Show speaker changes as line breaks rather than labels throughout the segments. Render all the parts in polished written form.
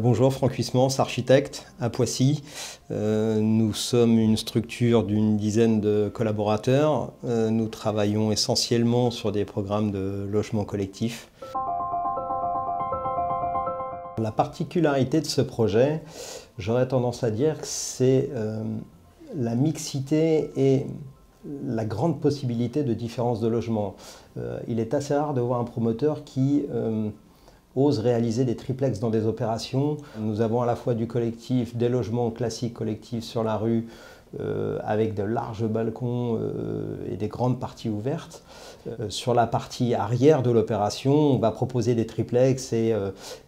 Bonjour, Franck Huysmans, architecte à Poissy. Nous sommes une structure d'une dizaine de collaborateurs. Nous travaillons essentiellement sur des programmes de logement collectif. La particularité de ce projet, j'aurais tendance à dire que c'est la mixité et la grande possibilité de différence de logement. Il est assez rare de voir un promoteur qui ose réaliser des triplex dans des opérations. Nous avons à la fois du collectif, des logements classiques collectifs sur la rue, avec de larges balcons et des grandes parties ouvertes. Sur la partie arrière de l'opération, on va proposer des triplex et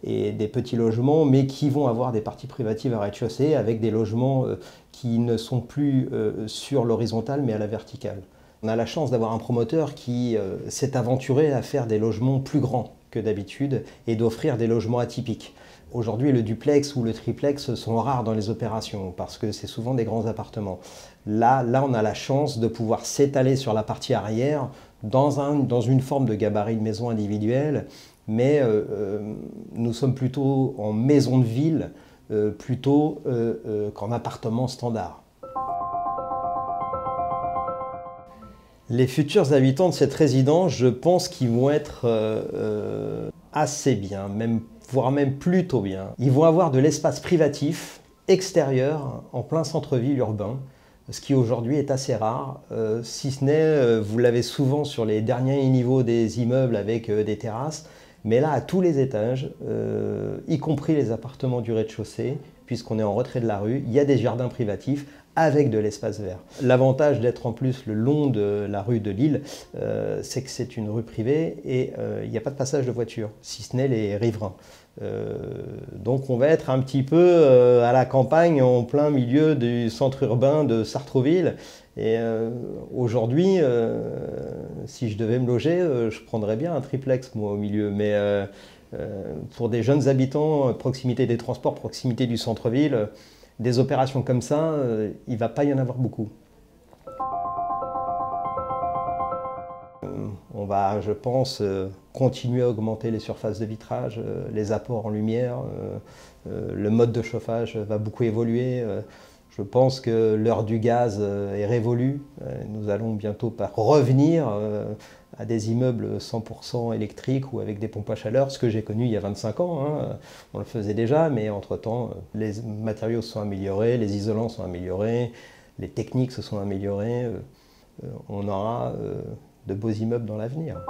des petits logements, mais qui vont avoir des parties privatives à rez-de-chaussée avec des logements qui ne sont plus sur l'horizontale mais à la verticale. On a la chance d'avoir un promoteur qui s'est aventuré à faire des logements plus grands que d'habitude et d'offrir des logements atypiques. Aujourd'hui, le duplex ou le triplex sont rares dans les opérations parce que c'est souvent des grands appartements. Là, on a la chance de pouvoir s'étaler sur la partie arrière dans une forme de gabarit de maison individuelle, mais nous sommes plutôt en maison de ville plutôt qu'en appartement standard. Les futurs habitants de cette résidence, je pense qu'ils vont être assez bien, voire même plutôt bien. Ils vont avoir de l'espace privatif extérieur en plein centre-ville urbain, ce qui aujourd'hui est assez rare, si ce n'est, vous l'avez souvent sur les derniers niveaux des immeubles avec des terrasses, mais là à tous les étages, y compris les appartements du rez-de-chaussée, puisqu'on est en retrait de la rue, il y a des jardins privatifs avec de l'espace vert. L'avantage d'être en plus le long de la rue de Lille, c'est que c'est une rue privée et il n'y a pas de passage de voiture, si ce n'est les riverains. Donc on va être un petit peu à la campagne, en plein milieu du centre urbain de Sartrouville. Et aujourd'hui, si je devais me loger, je prendrais bien un triplex moi au milieu. Mais pour des jeunes habitants, proximité des transports, proximité du centre-ville, des opérations comme ça, il ne va pas y en avoir beaucoup. On va, je pense, continuer à augmenter les surfaces de vitrage, les apports en lumière, le mode de chauffage va beaucoup évoluer. Je pense que l'heure du gaz est révolue. Nous allons bientôt revenir à des immeubles 100% électriques ou avec des pompes à chaleur, ce que j'ai connu il y a 25 ans. On le faisait déjà, mais entre-temps, les matériaux se sont améliorés, les isolants sont améliorés, les techniques se sont améliorées. On aura de beaux immeubles dans l'avenir.